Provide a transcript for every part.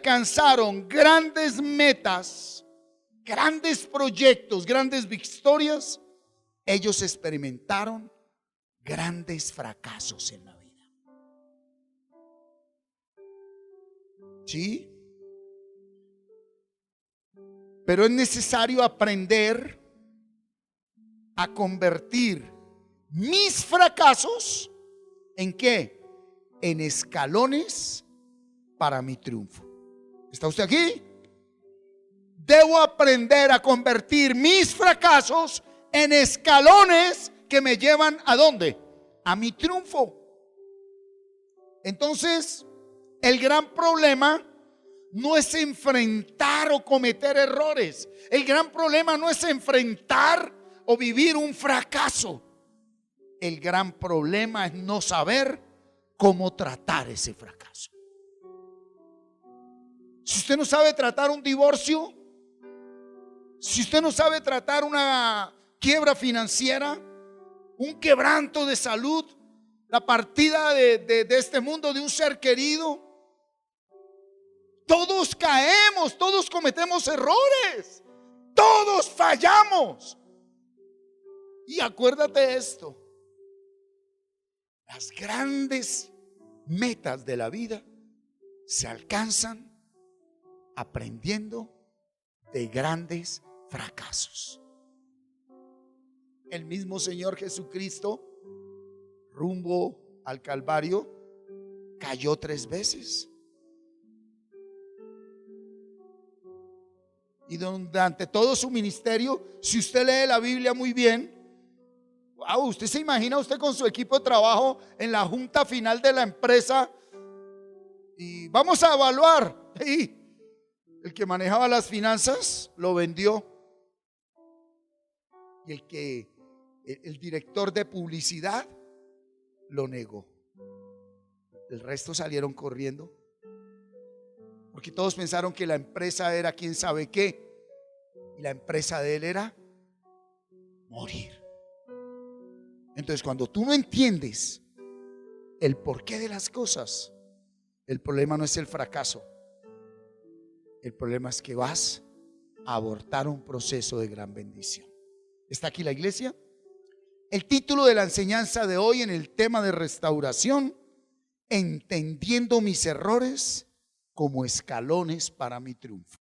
alcanzaron grandes metas, grandes proyectos, grandes victorias, ellos experimentaron grandes fracasos en la vida. ¿Sí? Pero es necesario aprender a convertir mis fracasos ¿en qué? En escalones para mi triunfo. ¿Está usted aquí? Debo aprender a convertir mis fracasos en escalones que me llevan ¿a dónde? A mi triunfo. Entonces, el gran problema no es enfrentar o cometer errores. El gran problema no es enfrentar o vivir un fracaso. El gran problema es no saber cómo tratar ese fracaso. Si usted no sabe tratar un divorcio, si usted no sabe tratar una quiebra financiera, un quebranto de salud, la partida de este mundo de un ser querido, todos caemos, todos cometemos errores, todos fallamos. Y acuérdate de esto: las grandes metas de la vida se alcanzan aprendiendo de grandes fracasos. El mismo Señor Jesucristo, rumbo al Calvario, cayó 3 veces. Y durante todo su ministerio, si usted lee la Biblia muy bien, wow, usted se imagina usted con su equipo de trabajo en la junta final de la empresa y vamos a evaluar. Y el que manejaba las finanzas lo vendió, y el director de publicidad lo negó. El resto salieron corriendo porque todos pensaron que la empresa era quién sabe qué, y la empresa de él era morir. Entonces, cuando tú no entiendes el porqué de las cosas, el problema no es el fracaso. El problema es que vas a abortar un proceso de gran bendición. ¿Está aquí la iglesia? El título de la enseñanza de hoy en el tema de restauración: entendiendo mis errores como escalones para mi triunfo.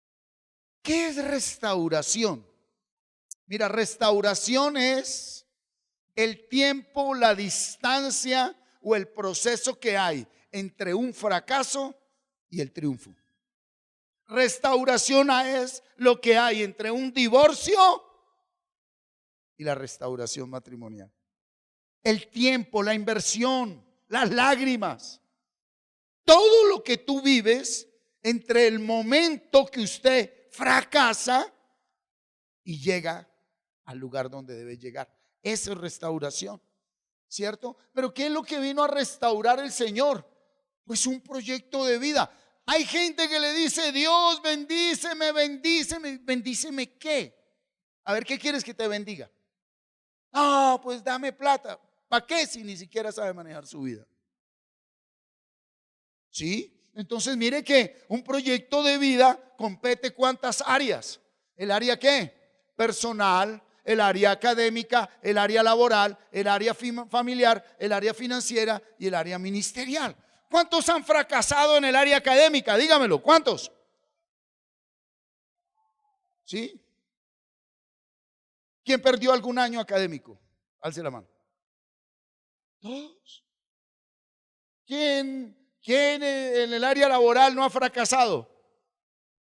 ¿Qué es restauración? Mira, restauración es el tiempo, la distancia o el proceso que hay entre un fracaso y el triunfo. Restauración es lo que hay entre un divorcio y la restauración matrimonial. El tiempo, la inversión, las lágrimas, todo lo que tú vives entre el momento que usted fracasa y llega al lugar donde debe llegar. Eso es restauración, ¿cierto? Pero ¿qué es lo que vino a restaurar el Señor? Pues un proyecto de vida. Hay gente que le dice: Dios, bendíceme, bendíceme. ¿Bendíceme qué? A ver, ¿qué quieres que te bendiga? Ah, pues dame plata. ¿Para qué si ni siquiera sabe manejar su vida? ¿Sí? Entonces mire que un proyecto de vida compete ¿cuántas áreas? ¿El área qué? Personal, el área académica, el área laboral, el área familiar, el área financiera y el área ministerial. ¿Cuántos han fracasado en el área académica? Dígamelo, ¿cuántos? ¿Sí? ¿Quién perdió algún año académico? Alce la mano. Todos. ¿Quién en el área laboral no ha fracasado?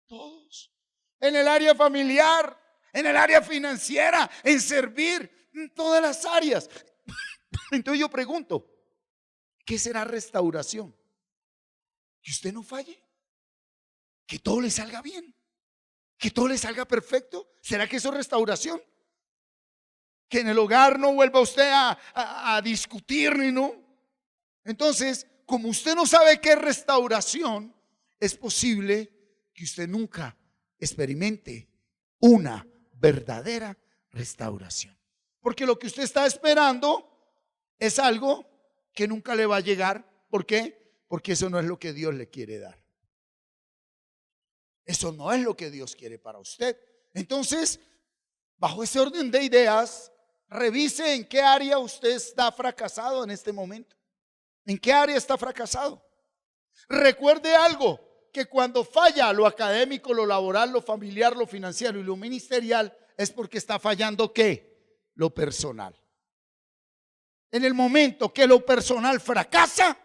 Todos. En el área familiar, en el área financiera, en servir, en todas las áreas. Entonces yo pregunto: ¿qué será restauración? Que usted no falle, que todo le salga bien, que todo le salga perfecto. ¿Será que eso es restauración? Que en el hogar no vuelva usted a discutir ni no. Entonces, como usted no sabe qué es restauración, es posible que usted nunca experimente una verdadera restauración, porque lo que usted está esperando es algo que nunca le va a llegar. ¿Por qué? Porque eso no es lo que Dios le quiere dar. Eso no es lo que Dios quiere para usted. Entonces, bajo ese orden de ideas, revise en qué área usted está fracasado en este momento. ¿En qué área está fracasado? Recuerde algo, que cuando falla lo académico, lo laboral, lo familiar, lo financiero y lo ministerial, es porque está fallando ¿qué? Lo personal. En el momento que lo personal fracasa,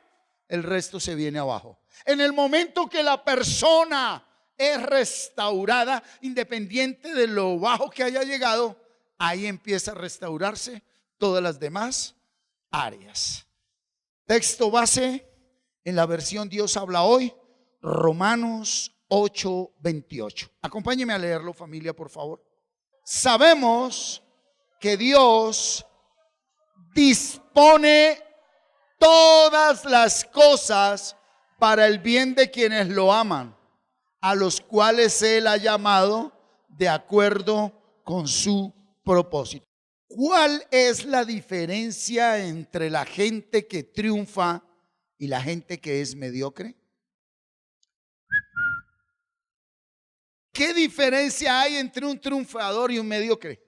el resto se viene abajo. En el momento que la persona es restaurada, independiente de lo bajo que haya llegado, ahí empieza a restaurarse todas las demás áreas. Texto base en la versión Dios habla hoy, Romanos 8:28. Acompáñeme a leerlo, familia, por favor. Sabemos que Dios dispone todas las cosas para el bien de quienes lo aman, a los cuales Él ha llamado de acuerdo con su propósito. ¿Cuál es la diferencia entre la gente que triunfa y la gente que es mediocre? ¿Qué diferencia hay entre un triunfador y un mediocre?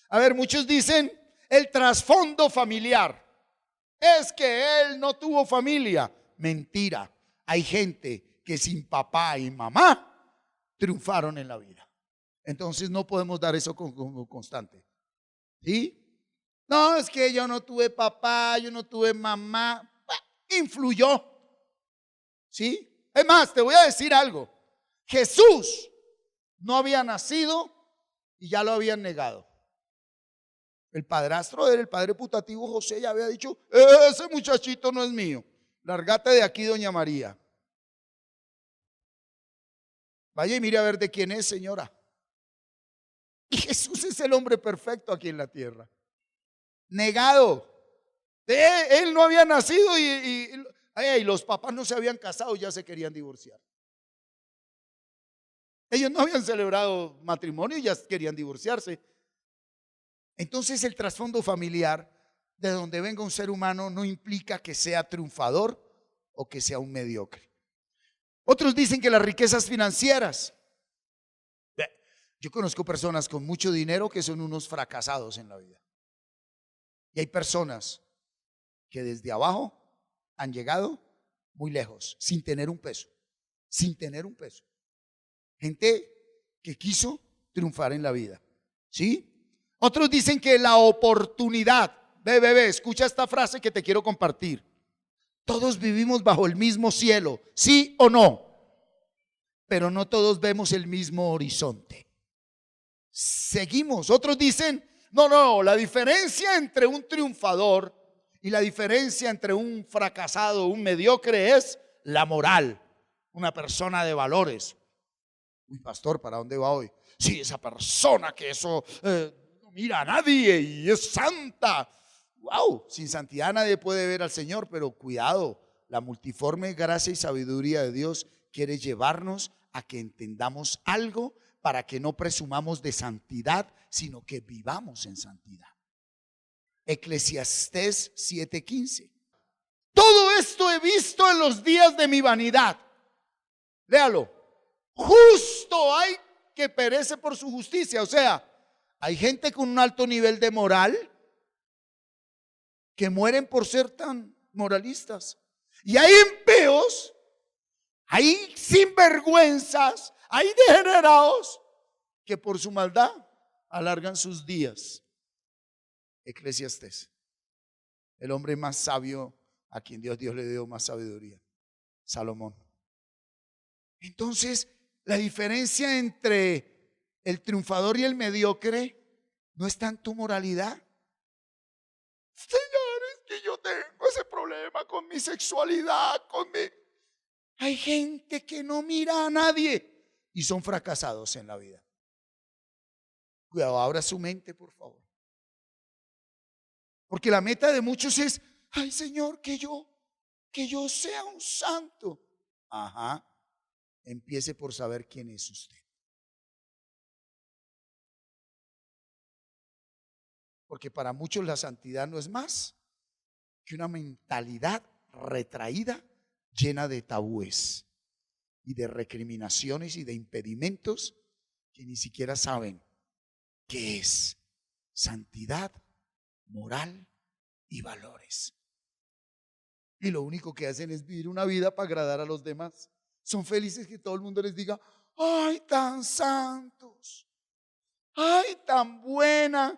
A ver, muchos dicen el trasfondo familiar. Es que él no tuvo familia. Mentira. Hay gente que sin papá y mamá triunfaron en la vida. Entonces no podemos dar eso como constante. ¿Sí? No, es que yo no tuve papá, yo no tuve mamá. Influyó. ¿Sí? Es más, te voy a decir algo. Jesús no había nacido y ya lo habían negado. El padrastro de él, el padre putativo José, ya había dicho: ese muchachito no es mío, lárgate de aquí, doña María. Vaya y mire a ver de quién es, señora. Y Jesús es el hombre perfecto aquí en la tierra. Negado. Él no había nacido y los papás no se habían casado, ya se querían divorciar. Ellos no habían celebrado matrimonio y ya querían divorciarse. Entonces el trasfondo familiar de donde venga un ser humano no implica que sea triunfador o que sea un mediocre. Otros dicen que las riquezas financieras. Yo conozco personas con mucho dinero que son unos fracasados en la vida. Y hay personas que desde abajo han llegado muy lejos, sin tener un peso, sin tener un peso. Gente que quiso triunfar en la vida, ¿sí? Otros dicen que la oportunidad, bebé, escucha esta frase que te quiero compartir. Todos vivimos bajo el mismo cielo, ¿sí o no? Pero no todos vemos el mismo horizonte. Seguimos. Otros dicen, no, la diferencia entre un triunfador y la diferencia entre un fracasado, un mediocre, es la moral. Una persona de valores. Uy, pastor, ¿para dónde va hoy? Sí, esa persona que eso no mira a nadie y es santa. Wow, sin santidad nadie puede ver al Señor, pero cuidado, la multiforme gracia y sabiduría de Dios quiere llevarnos a que entendamos algo para que no presumamos de santidad, sino que vivamos en santidad. Eclesiastés 7:15. Todo esto he visto en los días de mi vanidad. Léalo. Justo hay que perece por su justicia. O sea, hay gente con un alto nivel de moral que mueren por ser tan moralistas. Y hay impíos, hay sinvergüenzas, hay degenerados que por su maldad alargan sus días. Eclesiastés, el hombre más sabio a quien Dios le dio más sabiduría, Salomón. Entonces, la diferencia entre el triunfador y el mediocre no está en tu moralidad. Señores, que yo tengo ese problema con mi sexualidad, Hay gente que no mira a nadie y son fracasados en la vida. Cuidado, abra su mente, por favor. Porque la meta de muchos es: ay, Señor, que yo sea un santo. Ajá. Empiece por saber quién es usted. Porque para muchos la santidad no es más que una mentalidad retraída, llena de tabúes. y de recriminaciones y de impedimentos que ni siquiera saben qué es santidad, moral y valores. Y lo único que hacen es vivir una vida para agradar a los demás. Son felices que todo el mundo les diga: ay, tan santos, ay, tan buena.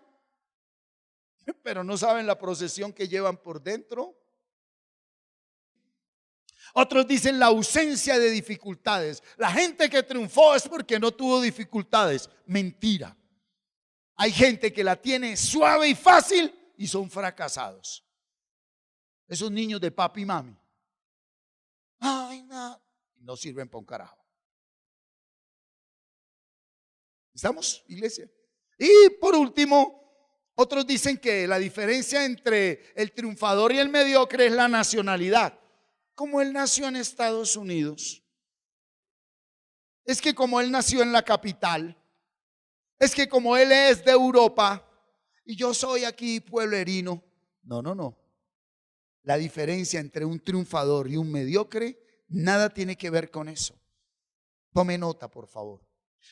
Pero no saben la procesión que llevan por dentro. Otros dicen la ausencia de dificultades. La gente que triunfó es porque no tuvo dificultades. Mentira. Hay gente que la tiene suave y fácil y son fracasados. Esos niños de papi y mami, ay, no sirven para un carajo. ¿Estamos, iglesia? Y por último, otros dicen que la diferencia entre el triunfador y el mediocre es la nacionalidad. Como él nació en Estados Unidos, es que como él nació en la capital, es que como él es de Europa y yo soy aquí pueblerino. No. La diferencia entre un triunfador y un mediocre nada tiene que ver con eso. Tome nota, por favor.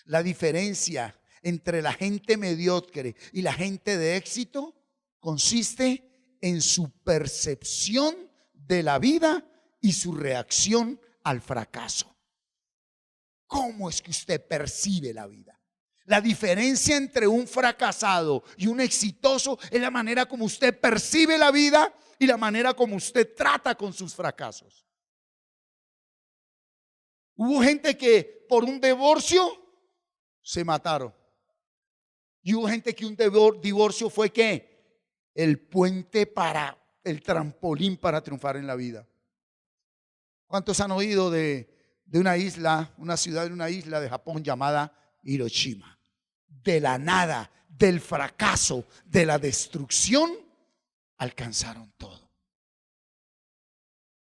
La diferencia entre la gente mediocre y la gente de éxito consiste en su percepción de la vida y su reacción al fracaso. ¿Cómo es que usted percibe la vida? La diferencia entre un fracasado y un exitoso es la manera como usted percibe la vida y la manera como usted trata con sus fracasos. Hubo gente que por un divorcio se mataron. Y hubo gente que un divorcio fue ¿qué? El puente para, el trampolín para triunfar en la vida. ¿Cuántos han oído de una isla, una ciudad en una isla de Japón llamada Hiroshima? De la nada, del fracaso, de la destrucción, alcanzaron todo.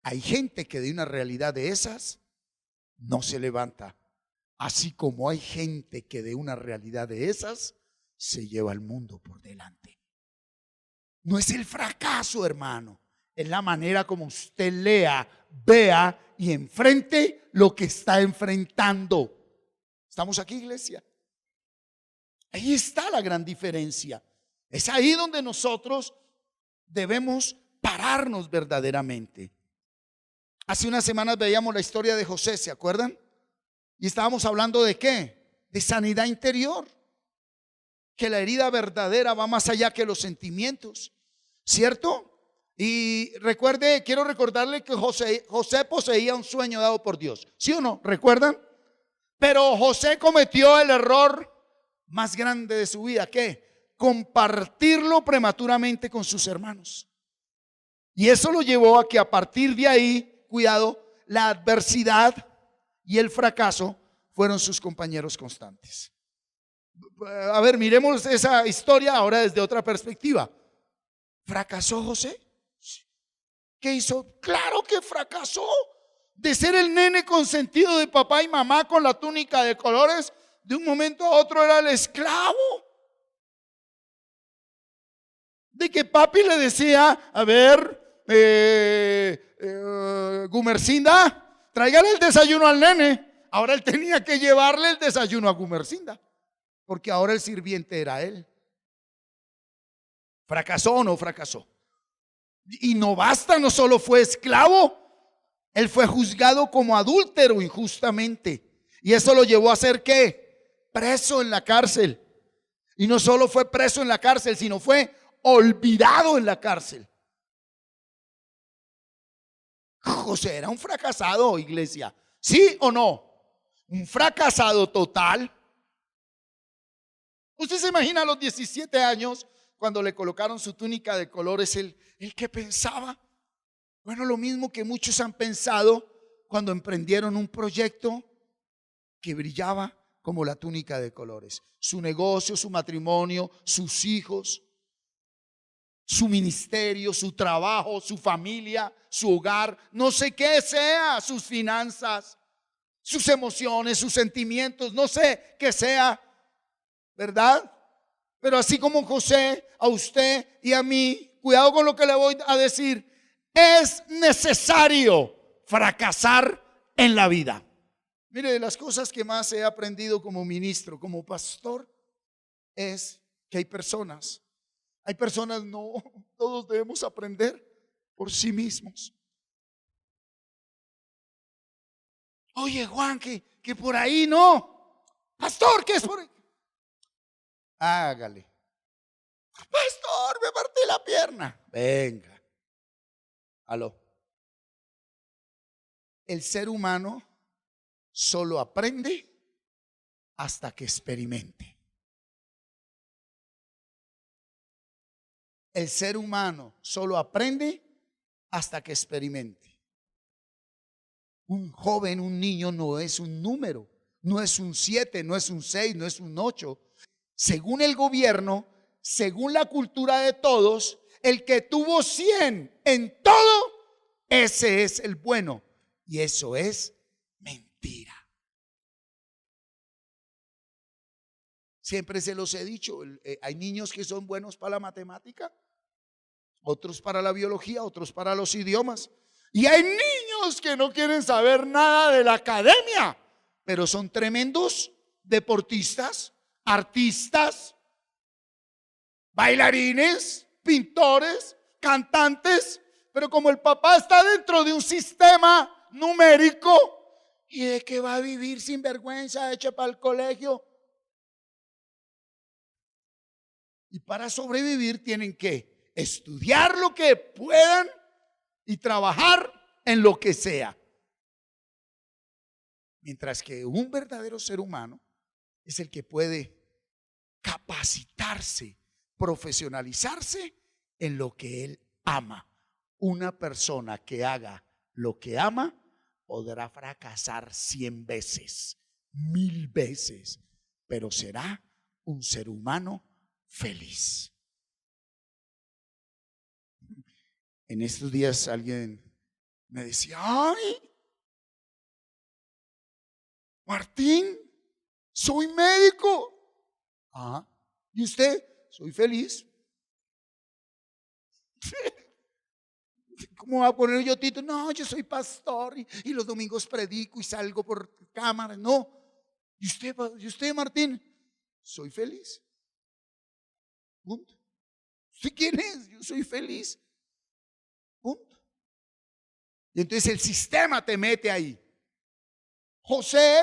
Hay gente que de una realidad de esas no se levanta, así como hay gente que de una realidad de esas se lleva el mundo por delante. No es el fracaso, hermano, es la manera como usted lea, vea y enfrente lo que está enfrentando. ¿Estamos aquí, iglesia? Ahí está la gran diferencia. Es ahí donde nosotros debemos pararnos verdaderamente. Hace unas semanas veíamos la historia de José, ¿se acuerdan? Y estábamos hablando ¿de qué? De sanidad interior. Que la herida verdadera va más allá que los sentimientos, ¿cierto? Y recuerde, quiero recordarle que José poseía un sueño dado por Dios, ¿sí o no? ¿Recuerdan? Pero José cometió el error más grande de su vida, ¿qué? Compartirlo prematuramente con sus hermanos. Y eso lo llevó a que a partir de ahí, cuidado, la adversidad y el fracaso fueron sus compañeros constantes. A ver, miremos esa historia ahora desde otra perspectiva. ¿Fracasó José? ¿Qué hizo? Claro que fracasó. De ser el nene consentido de papá y mamá con la túnica de colores, de un momento a otro era el esclavo. De que papi le decía, a ver, Gumercinda, tráigale el desayuno al nene. Ahora él tenía que llevarle el desayuno a Gumercinda, porque ahora el sirviente era él. ¿Fracasó o no fracasó? Y no basta, no solo fue esclavo, él fue juzgado como adúltero injustamente. Y eso lo llevó a ser ¿qué? Preso en la cárcel. Y no solo fue preso en la cárcel, sino fue olvidado en la cárcel. José era un fracasado, iglesia. ¿Sí o no? Un fracasado total. Usted se imagina a los 17 años, cuando le colocaron su túnica de colores, el que pensaba. Bueno, lo mismo que muchos han pensado cuando emprendieron un proyecto que brillaba como la túnica de colores. Su negocio, su matrimonio, sus hijos, su ministerio, su trabajo, su familia, su hogar, no sé qué sea, sus finanzas, sus emociones, sus sentimientos, no sé qué sea, ¿verdad? Pero así como José, a usted y a mí, cuidado con lo que le voy a decir, es necesario fracasar en la vida. Mire, de las cosas que más he aprendido como ministro, como pastor, es que hay personas, no, todos debemos aprender por sí mismos. Oye, Juan, que por ahí no. Pastor, ¿qué es por ahí? Hágale. Pastor, me partí la pierna. Venga. Aló. El ser humano solo aprende hasta que experimente. El ser humano solo aprende hasta que experimente. Un joven, un niño no es un número, no es un 7, no es un 6, no es un 8. Según el gobierno, según la cultura de todos, el que tuvo 100 en todo, ese es el bueno. Y eso es mentira. Siempre se los he dicho, hay niños que son buenos para la matemática, otros para la biología, otros para los idiomas. Y hay niños que no quieren saber nada de la academia, pero son tremendos deportistas, artistas, bailarines, pintores, cantantes. Pero como el papá está dentro de un sistema numérico, ¿y de qué va a vivir sin vergüenza, hecho para el colegio? Y para sobrevivir tienen que estudiar lo que puedan y trabajar en lo que sea. Mientras que un verdadero ser humano es el que puede capacitarse, profesionalizarse en lo que él ama. Una persona que haga lo que ama podrá fracasar 100 veces, 1000 veces, pero será un ser humano feliz. En estos días alguien me decía: ay, Martín, soy médico. Ah, ¿y usted? Soy feliz. ¿Cómo va a poner yo título? No, yo soy pastor y los domingos predico y salgo por cámara. No. ¿Y usted, Martín? Soy feliz. Punto. ¿Usted quién es? Yo soy feliz. Punto. Y entonces el sistema te mete ahí. José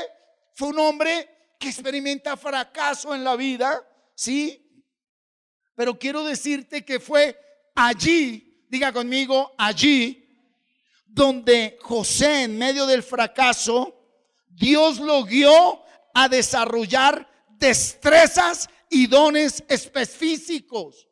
fue un hombre que experimenta fracaso en la vida, ¿sí? Pero quiero decirte que fue allí, diga conmigo, allí, donde José, en medio del fracaso, Dios lo guió a desarrollar destrezas y dones específicos.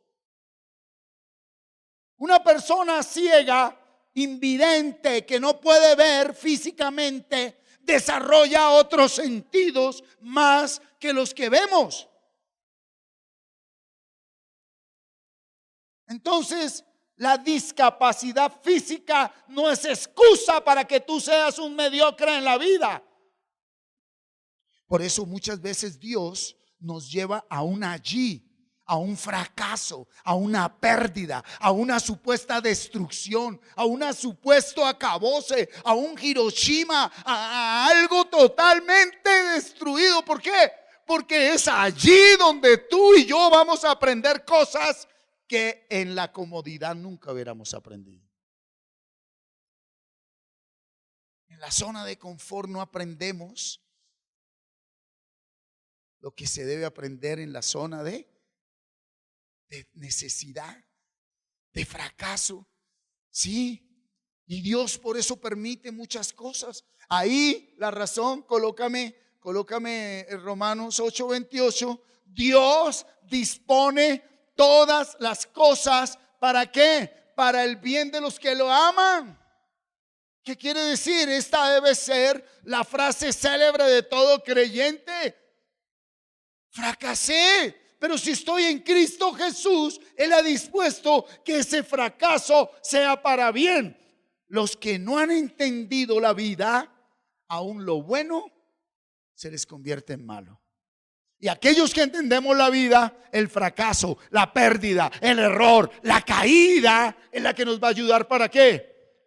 Una persona ciega, invidente, que no puede ver físicamente, desarrolla otros sentidos más que los que vemos. Entonces, la discapacidad física no es excusa para que tú seas un mediocre en la vida. Por eso muchas veces Dios nos lleva a un allí, a un fracaso, a una pérdida, a una supuesta destrucción, a un supuesto acabose, a un Hiroshima, a algo totalmente destruido. ¿Por qué? Porque es allí donde tú y yo vamos a aprender cosas que en la comodidad nunca hubiéramos aprendido. En la zona de confort no aprendemos lo que se debe aprender en la zona de necesidad, de fracaso. Sí, y Dios por eso permite muchas cosas. Ahí la razón, colócame en Romanos 8:28. Dios dispone todas las cosas, ¿para qué? Para el bien de los que lo aman. ¿Qué quiere decir? Esta debe ser la frase célebre de todo creyente. Fracasé, pero si estoy en Cristo Jesús, Él ha dispuesto que ese fracaso sea para bien. Los que no han entendido la vida, aún lo bueno se les convierte en malo. Y aquellos que entendemos la vida, el fracaso, la pérdida, el error, la caída es la que nos va a ayudar. ¿Para qué?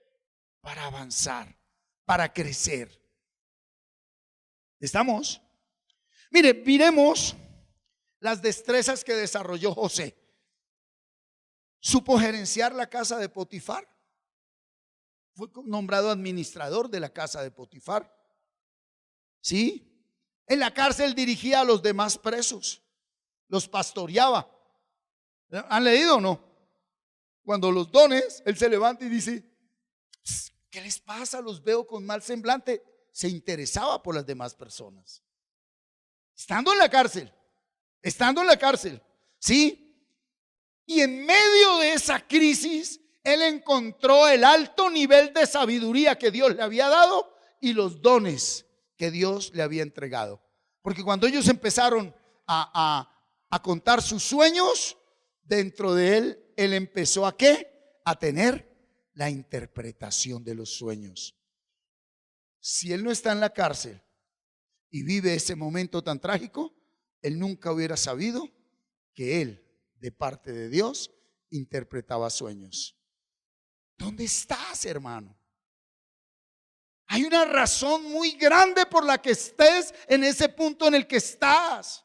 Para avanzar, para crecer. ¿Estamos? Mire, miremos las destrezas que desarrolló José. Supo gerenciar la casa de Potifar. Fue nombrado administrador de la casa de Potifar. ¿Sí? En la cárcel dirigía a los demás presos. Los pastoreaba. ¿Han leído o no? Cuando los dones, él se levanta y dice: ¿qué les pasa? Los veo con mal semblante. Se interesaba por las demás personas. Estando en la cárcel, ¿sí? Y en medio de esa crisis, él encontró el alto nivel de sabiduría que Dios le había dado y los dones que Dios le había entregado. Porque cuando ellos empezaron a contar sus sueños, dentro de él empezó ¿a qué? A tener la interpretación de los sueños. Si él no está en la cárcel y vive ese momento tan trágico, él nunca hubiera sabido que él, de parte de Dios, interpretaba sueños. ¿Dónde estás, hermano? Hay una razón muy grande por la que estés en ese punto en el que estás.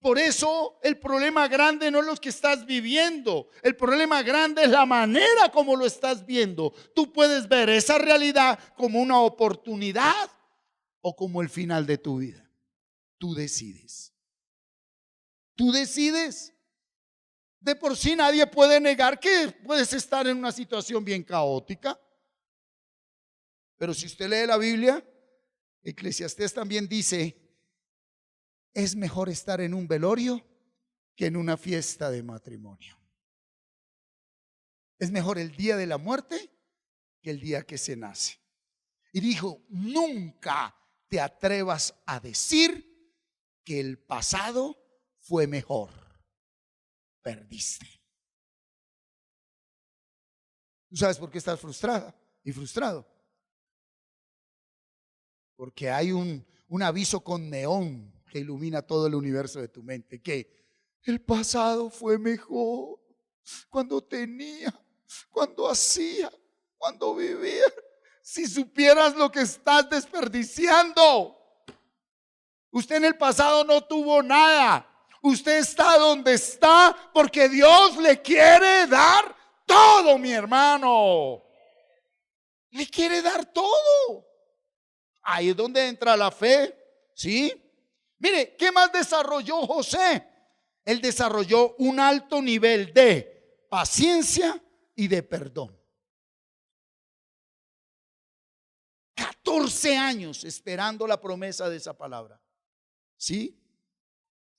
Por eso el problema grande no es lo que estás viviendo. El problema grande es la manera como lo estás viendo. Tú puedes ver esa realidad como una oportunidad o como el final de tu vida. Tú decides. Tú decides. De por sí nadie puede negar que puedes estar en una situación bien caótica. Pero si usted lee la Biblia, Eclesiastés también dice: es mejor estar en un velorio que en una fiesta de matrimonio. Es mejor el día de la muerte que el día que se nace. Y dijo: nunca te atrevas a decir que el pasado fue mejor. Perdiste. ¿Tú sabes por qué estás frustrada y frustrado? Porque hay un aviso con neón que ilumina todo el universo de tu mente, que el pasado fue mejor cuando tenía, cuando hacía, cuando vivía. Si supieras lo que estás desperdiciando. Usted en el pasado no tuvo nada. Usted está donde está porque Dios le quiere dar todo, mi hermano. Le quiere dar todo. Ahí es donde entra la fe, ¿sí? Mire, ¿qué más desarrolló José? Él desarrolló un alto nivel de paciencia y de perdón. 14 años esperando la promesa de esa palabra, ¿sí?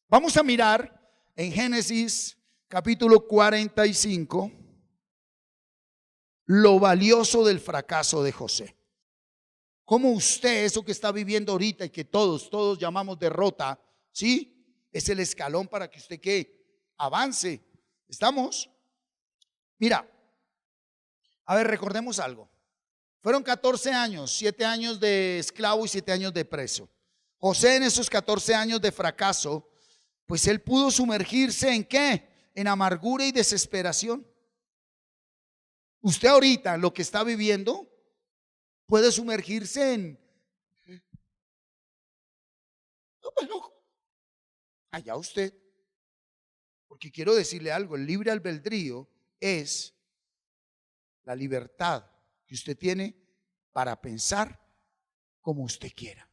Vamos a mirar en Génesis capítulo 45 lo valioso del fracaso de José. Como usted, eso que está viviendo ahorita y que todos llamamos derrota, ¿sí? Es el escalón para que usted que avance. ¿Estamos? Mira, a ver, recordemos algo. Fueron 14 años, 7 años de esclavo y 7 años de preso. José en esos 14 años de fracaso, pues él pudo sumergirse ¿en qué? En amargura y desesperación. Usted ahorita lo que está viviendo puede sumergirse en allá usted. Porque quiero decirle algo, el libre albedrío es la libertad que usted tiene para pensar como usted quiera.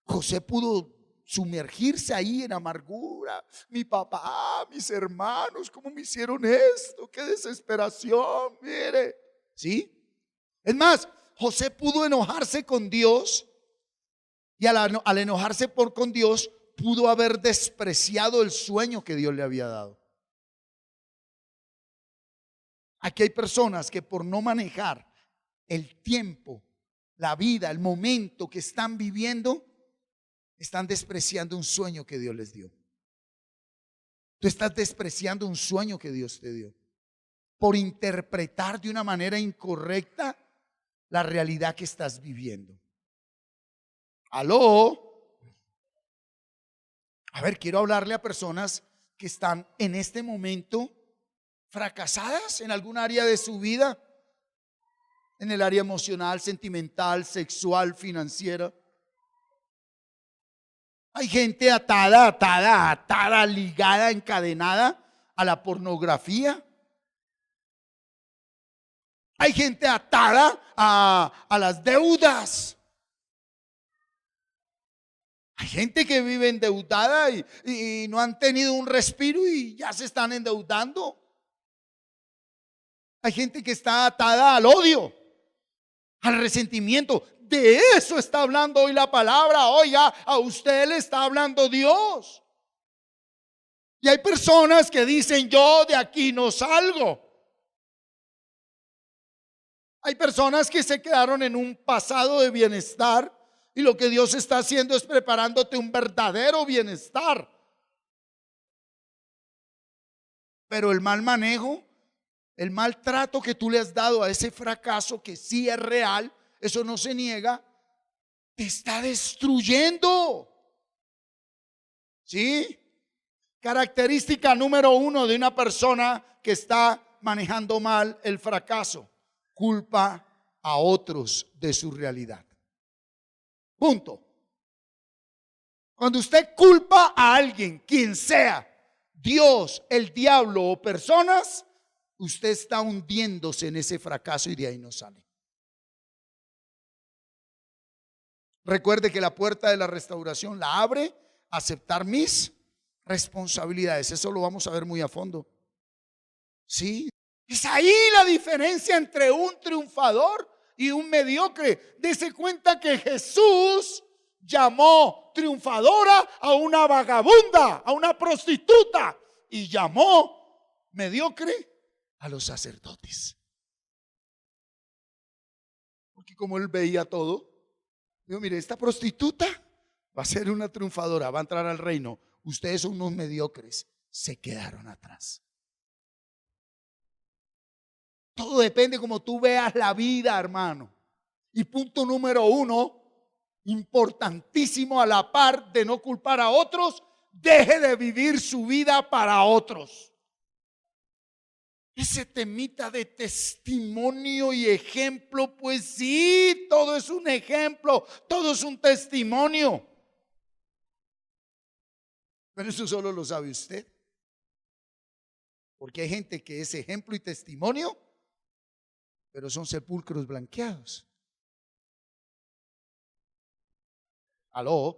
José pudo sumergirse ahí en amargura. Mi papá, mis hermanos, ¿cómo me hicieron esto? Qué desesperación, mire. ¿Sí? Es más, José pudo enojarse con Dios y al enojarse con Dios pudo haber despreciado el sueño que Dios le había dado. Aquí hay personas que por no manejar el tiempo, la vida, el momento que están viviendo, están despreciando un sueño que Dios les dio. Tú estás despreciando un sueño que Dios te dio por interpretar de una manera incorrecta la realidad que estás viviendo. ¿Aló? A ver, quiero hablarle a personas que están en este momento fracasadas en algún área de su vida, en el área emocional, sentimental, sexual, financiera. Hay gente atada, ligada, encadenada a la pornografía. Hay gente atada a las deudas. Hay gente que vive endeudada y no han tenido un respiro y ya se están endeudando. Hay gente que está atada al odio, al resentimiento. De eso está hablando hoy la palabra. Oiga, a usted le está hablando Dios. Y hay personas que dicen: yo de aquí no salgo. Hay personas que se quedaron en un pasado de bienestar y lo que Dios está haciendo es preparándote un verdadero bienestar. Pero el mal manejo, el maltrato que tú le has dado a ese fracaso, que sí es real, eso no se niega, te está destruyendo. ¿Sí? Característica número 1 de una persona que está manejando mal el fracaso: culpa a otros de su realidad. Punto. Cuando usted culpa a alguien, quien sea, Dios, el diablo o personas, usted está hundiéndose en ese fracaso y de ahí no sale. Recuerde que la puerta de la restauración la abre a aceptar mis responsabilidades. Eso lo vamos a ver muy a fondo. Sí, es ahí la diferencia entre un triunfador y un mediocre. Dese cuenta que Jesús llamó triunfadora a una vagabunda, a una prostituta, y llamó mediocre a los sacerdotes. Porque como él veía todo, dijo: mire, esta prostituta va a ser una triunfadora, va a entrar al reino. Ustedes son unos mediocres, se quedaron atrás. Todo depende como tú veas la vida, hermano. Y punto número 1, importantísimo, a la par de no culpar a otros, deje de vivir su vida para otros. Ese temita de testimonio y ejemplo, pues sí, todo es un ejemplo, todo es un testimonio. Pero eso solo lo sabe usted. Porque hay gente que es ejemplo y testimonio, pero son sepulcros blanqueados. ¿Aló?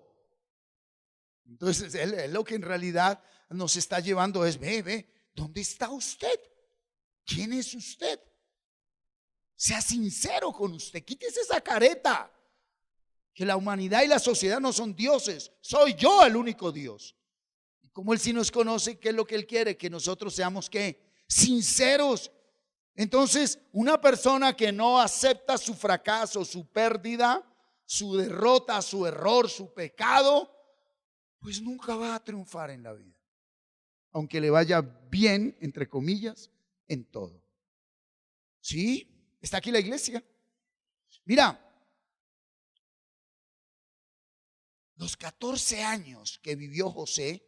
Entonces él lo que en realidad nos está llevando es: ve, ¿dónde está usted? ¿Quién es usted? Sea sincero con usted, quítese esa careta. Que la humanidad y la sociedad no son dioses, soy yo el único Dios. Y como Él sí nos conoce, ¿qué es lo que Él quiere? Que nosotros seamos ¿qué? Sinceros. Entonces, una persona que no acepta su fracaso, su pérdida, su derrota, su error, su pecado, pues nunca va a triunfar en la vida, aunque le vaya bien, entre comillas, en todo. ¿Sí? Está aquí la iglesia. Mira, los 14 años que vivió José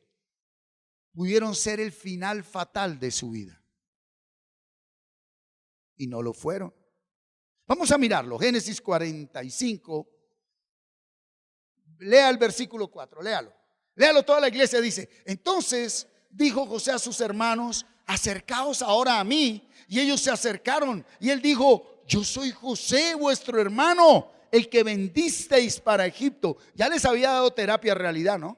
pudieron ser el final fatal de su vida. Y no lo fueron. Vamos a mirarlo. Génesis 45. Lea el versículo 4, léalo. Léalo, toda la iglesia dice: entonces dijo José a sus hermanos: acercaos ahora a mí. Y ellos se acercaron. Y él dijo: yo soy José, vuestro hermano, el que vendisteis para Egipto. Ya les había dado terapia en realidad, ¿no?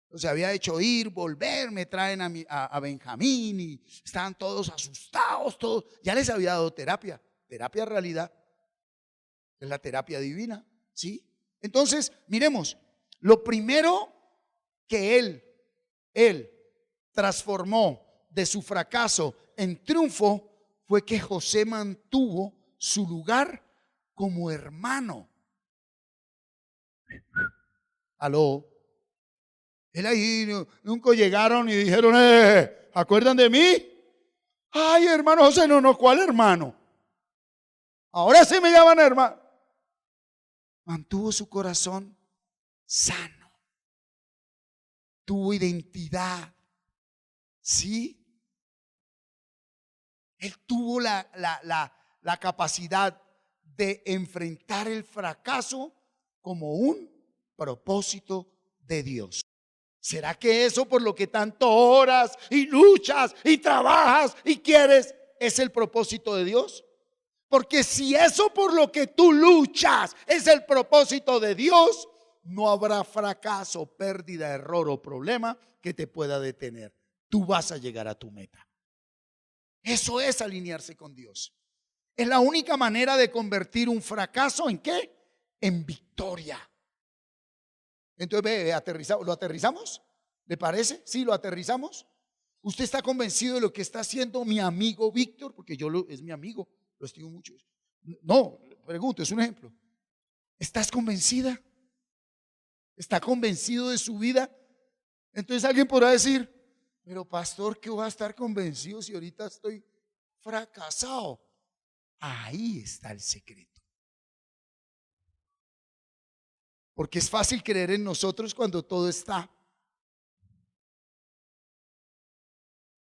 Los había hecho ir, volver, me traen a Benjamín y estaban todos asustados, todos. Ya les había dado terapia en realidad. Es la terapia divina, ¿sí? Entonces, miremos, lo primero que él transformó de su fracaso en triunfo fue que José mantuvo su lugar como hermano. Aló. Él ahí nunca llegaron y dijeron: ¿acuerdan de mí? Ay, hermano José, no, ¿cuál hermano? Ahora sí me llaman hermano. Mantuvo su corazón sano, tuvo identidad, ¿sí? Él tuvo la capacidad de enfrentar el fracaso como un propósito de Dios. ¿Será que eso por lo que tanto oras y luchas y trabajas y quieres es el propósito de Dios? Porque si eso por lo que tú luchas es el propósito de Dios, no habrá fracaso, pérdida, error o problema que te pueda detener. Tú vas a llegar a tu meta. Eso es alinearse con Dios. Es la única manera de convertir un fracaso ¿en qué? En victoria. Entonces, ¿lo aterrizamos? ¿Le parece? ¿Sí, lo aterrizamos? ¿Usted está convencido de lo que está haciendo mi amigo Víctor? Porque es mi amigo, lo estimo mucho. No, pregunto, es un ejemplo. ¿Estás convencida? ¿Está convencido de su vida? Entonces alguien podrá decir, pero pastor, ¿qué voy a estar convencido si ahorita estoy fracasado? Ahí está el secreto. Porque es fácil creer en nosotros cuando todo está.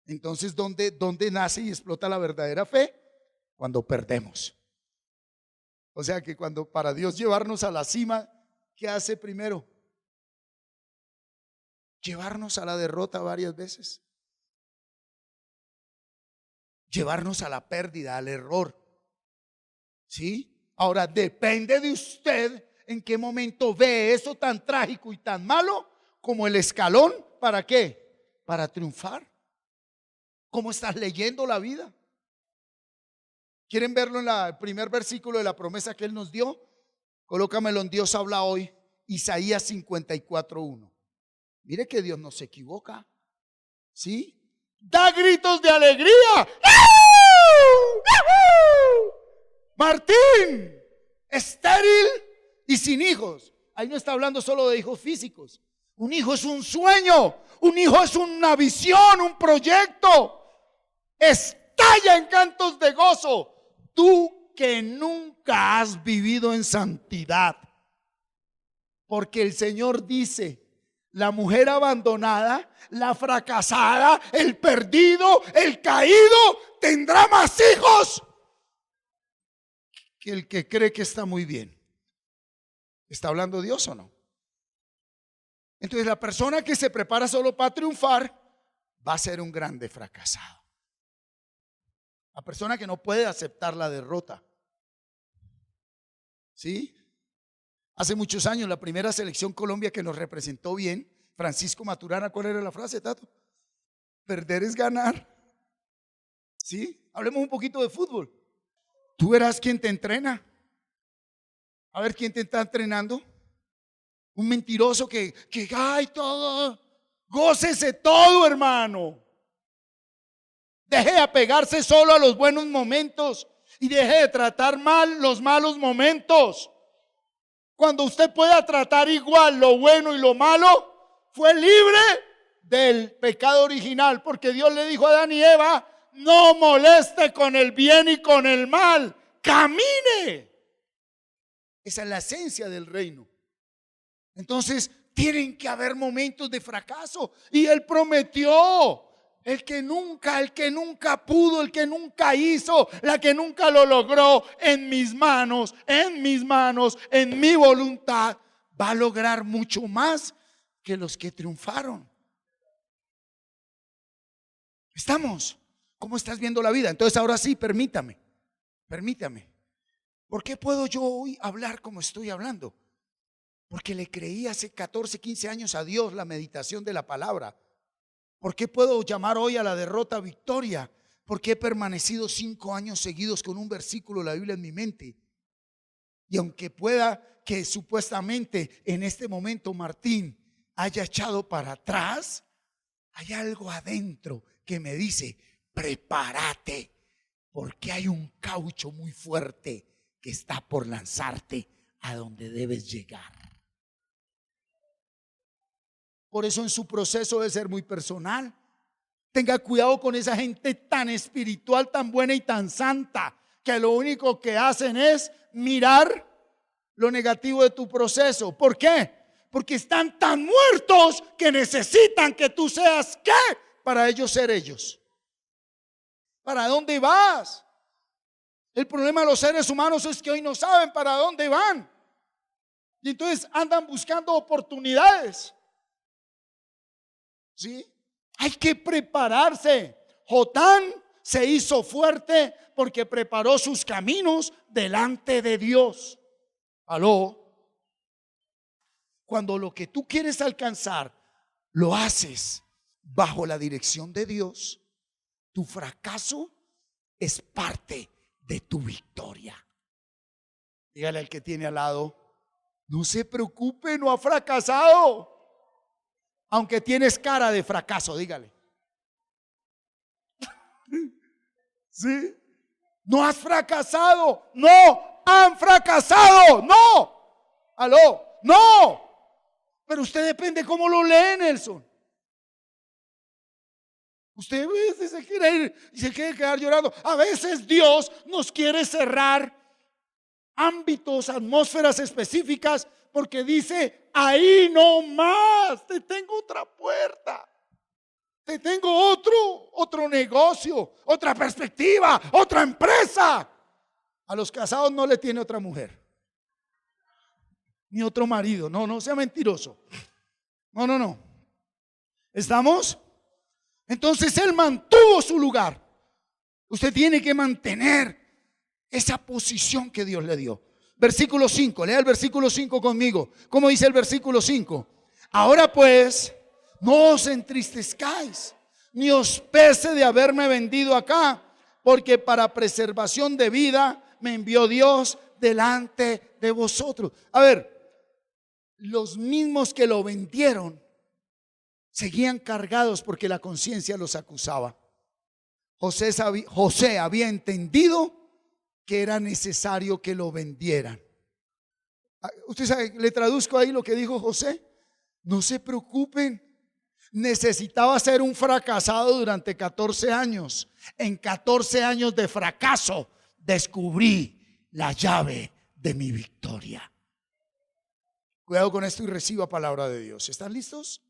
Entonces, ¿dónde nace y explota la verdadera fe? Cuando perdemos. O sea que cuando para Dios llevarnos a la cima, ¿qué hace primero? Llevarnos a la derrota varias veces. Llevarnos a la pérdida, al error. ¿Sí? Ahora depende de usted en qué momento ve eso tan trágico y tan malo como el escalón. ¿Para qué? Para triunfar. ¿Cómo estás leyendo la vida? ¿Quieren verlo en el primer versículo de la promesa que Él nos dio? Colócamelo en Dios habla hoy, Isaías 54:1. Mire que Dios no se equivoca. ¿Sí? Da gritos de alegría. Martín, estéril y sin hijos. Ahí no está hablando solo de hijos físicos. Un hijo es un sueño, un hijo es una visión, un proyecto. Estalla en cantos de gozo. Tú que nunca has vivido en santidad. Porque el Señor dice, la mujer abandonada, la fracasada, el perdido, el caído, tendrá más hijos que el que cree que está muy bien. ¿Está hablando Dios o no? Entonces la persona que se prepara solo para triunfar va a ser un grande fracasado. La persona que no puede aceptar la derrota. ¿Sí? Hace muchos años la primera selección Colombia que nos representó bien, Francisco Maturana, ¿cuál era la frase, Tato? Perder es ganar. ¿Sí? Hablemos un poquito de fútbol. Tú verás quién te entrena. A ver quién te está entrenando. Un mentiroso que ay, todo. Gócese todo, hermano. Deje de apegarse solo a los buenos momentos y deje de tratar mal los malos momentos. Cuando usted pueda tratar igual lo bueno y lo malo, fue libre del pecado original, porque Dios le dijo a Adán y Eva, no moleste con el bien y con el mal, camine. Esa es la esencia del reino. Entonces tienen que haber momentos de fracaso, y Él prometió. El que nunca pudo, el que nunca hizo, la que nunca lo logró, en mis manos, en mi voluntad, va a lograr mucho más que los que triunfaron. ¿Estamos? ¿Cómo estás viendo la vida? Entonces ahora sí, permítame. ¿Por qué puedo yo hoy hablar como estoy hablando? Porque le creí hace 14, 15 años a Dios la meditación de la palabra. ¿Por qué puedo llamar hoy a la derrota victoria? Porque he permanecido 5 años seguidos con un versículo de la Biblia en mi mente. Y aunque pueda que supuestamente en este momento Martín haya echado para atrás, hay algo adentro que me dice, prepárate, porque hay un caucho muy fuerte que está por lanzarte a donde debes llegar. Por eso en su proceso debe ser muy personal. Tenga cuidado con esa gente tan espiritual, tan buena y tan santa, que lo único que hacen es mirar lo negativo de tu proceso. ¿Por qué? Porque están tan muertos que necesitan que tú seas ¿qué? Para ellos ser ellos. ¿Para dónde vas? El problema de los seres humanos es que hoy no saben para dónde van. Y entonces andan buscando oportunidades. ¿Sí? Hay que prepararse. Jotán se hizo fuerte porque preparó sus caminos delante de Dios. Aló. Cuando lo que tú quieres alcanzar lo haces bajo la dirección de Dios, tu fracaso es parte de tu victoria. Dígale al que tiene al lado: no se preocupe, no ha fracasado. Aunque tienes cara de fracaso, dígale. ¿Sí? No has fracasado. No han fracasado. No. Aló. No. Pero usted depende cómo lo lee, Nelson. Usted se quiere ir y se quiere quedar llorando. A veces Dios nos quiere cerrar ámbitos, atmósferas específicas, porque dice: ahí no más, te tengo otra puerta, te tengo otro negocio, otra perspectiva, otra empresa. A los casados no le tiene otra mujer, ni otro marido. No sea mentiroso. No. ¿Estamos? Entonces él mantuvo su lugar. Usted tiene que mantener esa posición que Dios le dio. Versículo 5, lea el versículo 5 conmigo. ¿Cómo dice el versículo 5? Ahora pues, no os entristezcáis, ni os pese de haberme vendido acá, porque para preservación de vida me envió Dios delante de vosotros. A ver, los mismos que lo vendieron seguían cargados porque la conciencia los acusaba. José había entendido que era necesario que lo vendieran. Usted sabe, le traduzco ahí lo que dijo José: no se preocupen, necesitaba ser un fracasado durante 14 años. En 14 años de fracaso descubrí la llave de mi victoria. Cuidado con esto y reciba palabra de Dios. ¿Están listos?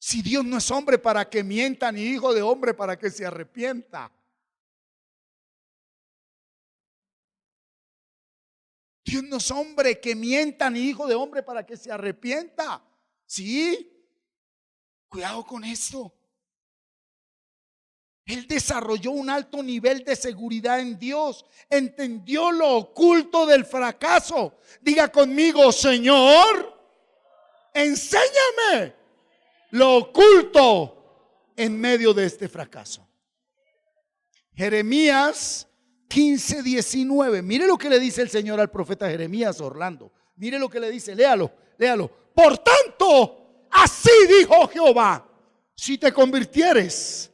Si Dios no es hombre para que mienta, ni hijo de hombre para que se arrepienta. Dios no es hombre que mienta, ni hijo de hombre para que se arrepienta. ¿Sí? Cuidado con esto. Él desarrolló un alto nivel de seguridad en Dios. Entendió lo oculto del fracaso. Diga conmigo: Señor, enséñame lo oculto en medio de este fracaso. Jeremías 15:19. Mire lo que le dice el Señor al profeta Jeremías, Orlando. Mire lo que le dice, léalo. Por tanto, así dijo Jehová: si te convirtieres,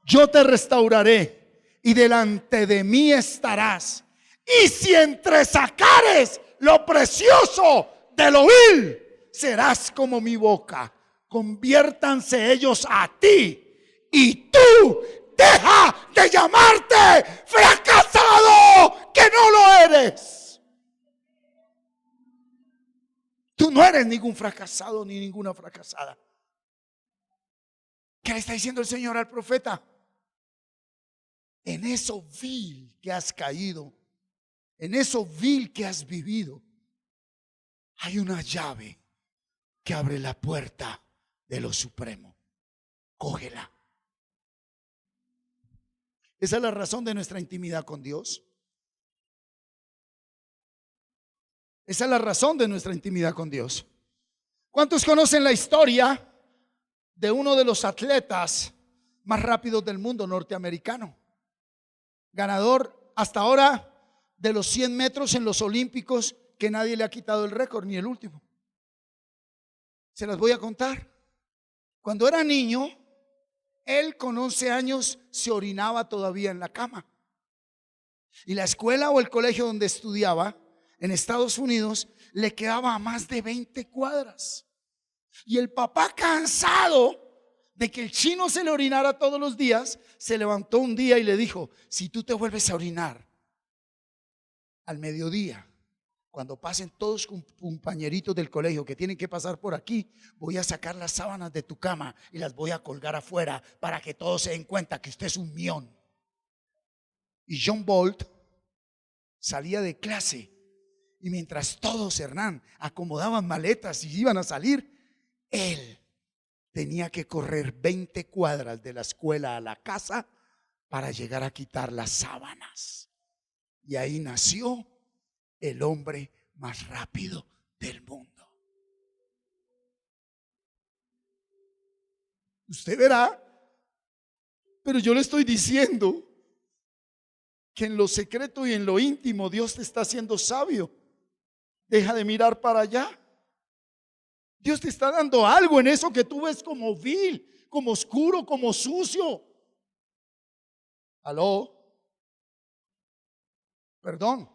yo te restauraré y delante de mí estarás. Y si entresacares lo precioso de lo vil, serás como mi boca. Conviértanse ellos a ti y tú deja de llamarte fracasado, que no lo eres. Tú no eres ningún fracasado ni ninguna fracasada. ¿Qué le está diciendo el Señor al profeta? En eso vil que has caído, en eso vil que has vivido, hay una llave que abre la puerta de lo supremo. Cógela. Esa es la razón de nuestra intimidad con Dios. Esa es la razón de nuestra intimidad con Dios. ¿Cuántos conocen la historia de uno de los atletas más rápidos del mundo, norteamericano? Ganador hasta ahora de los 100 metros en los Olímpicos, que nadie le ha quitado el récord, ni el último. Se las voy a contar. Cuando era niño, él con 11 años se orinaba todavía en la cama. Y la escuela o el colegio donde estudiaba en Estados Unidos le quedaba a más de 20 cuadras. Y el papá, cansado de que el chino se le orinara todos los días, se levantó un día y le dijo: si tú te vuelves a orinar al mediodía, cuando pasen todos compañeritos del colegio que tienen que pasar por aquí, voy a sacar las sábanas de tu cama y las voy a colgar afuera para que todos se den cuenta que usted es un mión. Y John Bolt salía de clase y mientras todos, Hernán, acomodaban maletas y iban a salir, él tenía que correr 20 cuadras de la escuela a la casa para llegar a quitar las sábanas. Y ahí nació el hombre más rápido del mundo. Usted verá, pero yo le estoy diciendo que en lo secreto y en lo íntimo Dios te está haciendo sabio. Deja de mirar para allá. Dios te está dando algo en eso que tú ves como vil, como oscuro, como sucio. Aló. Perdón.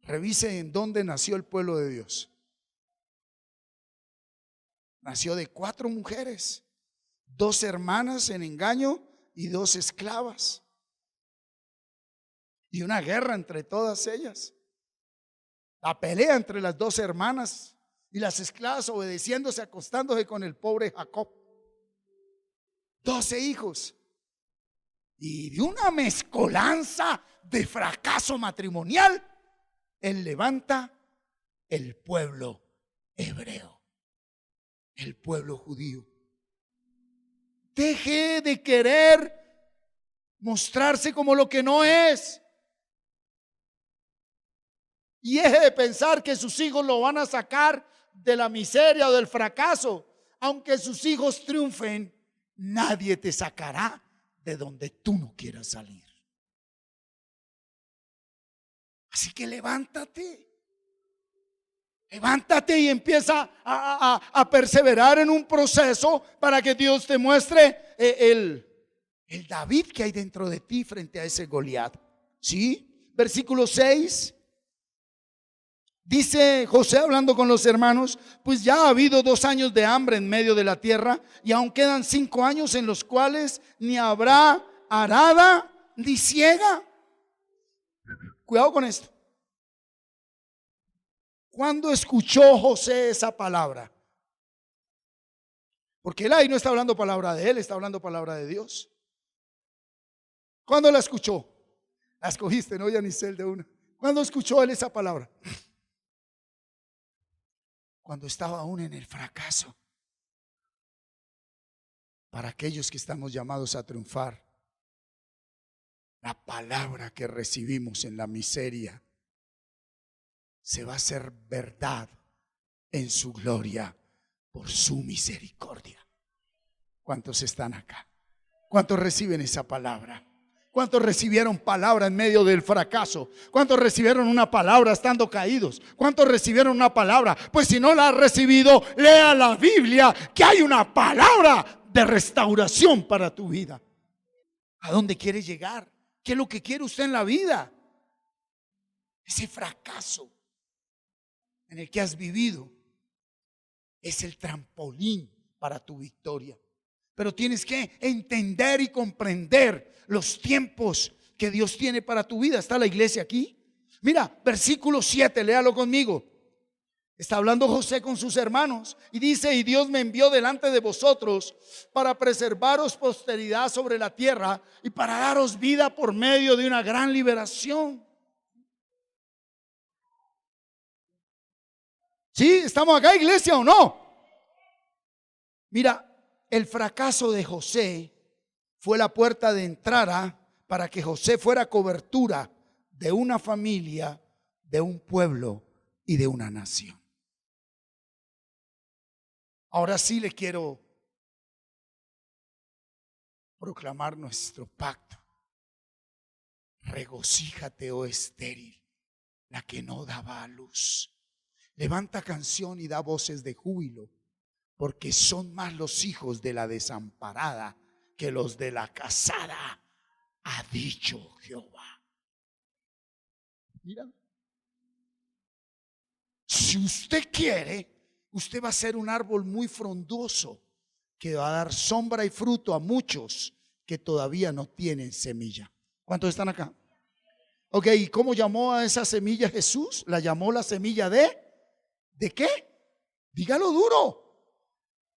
Revise en dónde nació el pueblo de Dios. Nació de 4 mujeres, 2 hermanas en engaño y 2 esclavas. Y una guerra entre todas ellas. La pelea entre las 2 hermanas y las esclavas obedeciéndose, acostándose con el pobre Jacob. 12 hijos. Y de una mezcolanza de fracaso matrimonial, él levanta el pueblo hebreo, el pueblo judío. Deje de querer mostrarse como lo que no es. Y deje de pensar que sus hijos lo van a sacar de la miseria o del fracaso. Aunque sus hijos triunfen, nadie te sacará de donde tú no quieras salir. Así que levántate. Levántate y empieza a perseverar en un proceso para que Dios te muestre el David que hay dentro de ti frente a ese Goliat. ¿Sí? Versículo 6. Dice José hablando con los hermanos: pues ya ha habido 2 años de hambre en medio de la tierra, y aún quedan 5 años en los cuales ni habrá arada ni siega. Cuidado con esto. ¿Cuándo escuchó José esa palabra? Porque él ahí no está hablando palabra de él, está hablando palabra de Dios. ¿Cuándo la escuchó? La escogiste, ¿no, Yanisel, de una? ¿Cuándo escuchó él esa palabra? Cuando estaba aún en el fracaso. Para aquellos que estamos llamados a triunfar, la palabra que recibimos en la miseria se va a hacer verdad en su gloria por su misericordia. ¿Cuántos están acá? ¿Cuántos reciben esa palabra? ¿Cuántos recibieron palabra en medio del fracaso? ¿Cuántos recibieron una palabra estando caídos? ¿Cuántos recibieron una palabra? Pues si no la has recibido, lea la Biblia, que hay una palabra de restauración para tu vida. ¿A dónde quiere llegar? ¿Qué es lo que quiere usted en la vida? Ese fracaso en el que has vivido es el trampolín para tu victoria. Pero tienes que entender y comprender los tiempos que Dios tiene para tu vida. ¿Está la iglesia aquí? Mira, versículo 7, léalo conmigo. Está hablando José con sus hermanos y dice: y Dios me envió delante de vosotros para preservaros posteridad sobre la tierra y para daros vida por medio de una gran liberación. ¿Sí? ¿Estamos acá, iglesia, o no? Mira, el fracaso de José fue la puerta de entrada para que José fuera cobertura de una familia, de un pueblo y de una nación. Ahora sí le quiero proclamar nuestro pacto. Regocíjate, oh estéril, la que no daba a luz. Levanta canción y da voces de júbilo, porque son más los hijos de la desamparada que los de la casada, ha dicho Jehová. Mira, si usted quiere, usted va a ser un árbol muy frondoso que va a dar sombra y fruto a muchos que todavía no tienen semilla. ¿Cuántos están acá? Ok, ¿y cómo llamó a esa semilla Jesús? La llamó la semilla ¿de qué? Dígalo duro.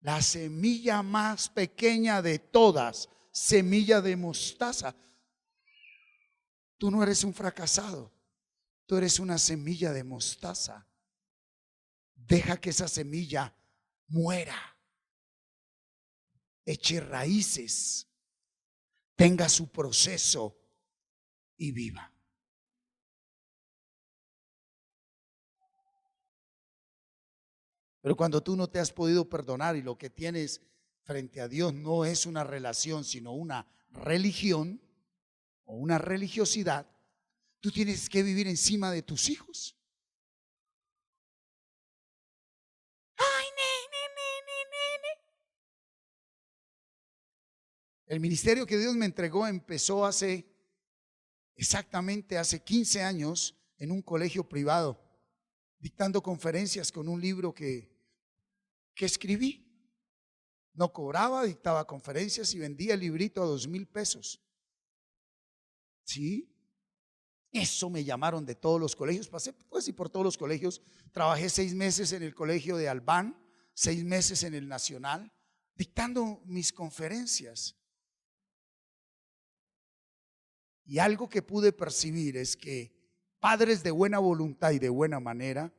La semilla más pequeña de todas, semilla de mostaza. Tú no eres un fracasado. Tú eres una semilla de mostaza. Deja que esa semilla muera, eche raíces, tenga su proceso y viva. Pero cuando tú no te has podido perdonar y lo que tienes frente a Dios no es una relación, sino una religión o una religiosidad, tú tienes que vivir encima de tus hijos. El ministerio que Dios me entregó empezó exactamente hace 15 años en un colegio privado, dictando conferencias con un libro que escribí. No cobraba, dictaba conferencias y vendía el librito a 2,000 pesos. ¿Sí? Eso me llamaron de todos los colegios. Pasé pues y por todos los colegios. Trabajé 6 meses en el colegio de Albán, 6 meses en el Nacional, dictando mis conferencias. Y algo que pude percibir es que padres de buena voluntad y de buena manera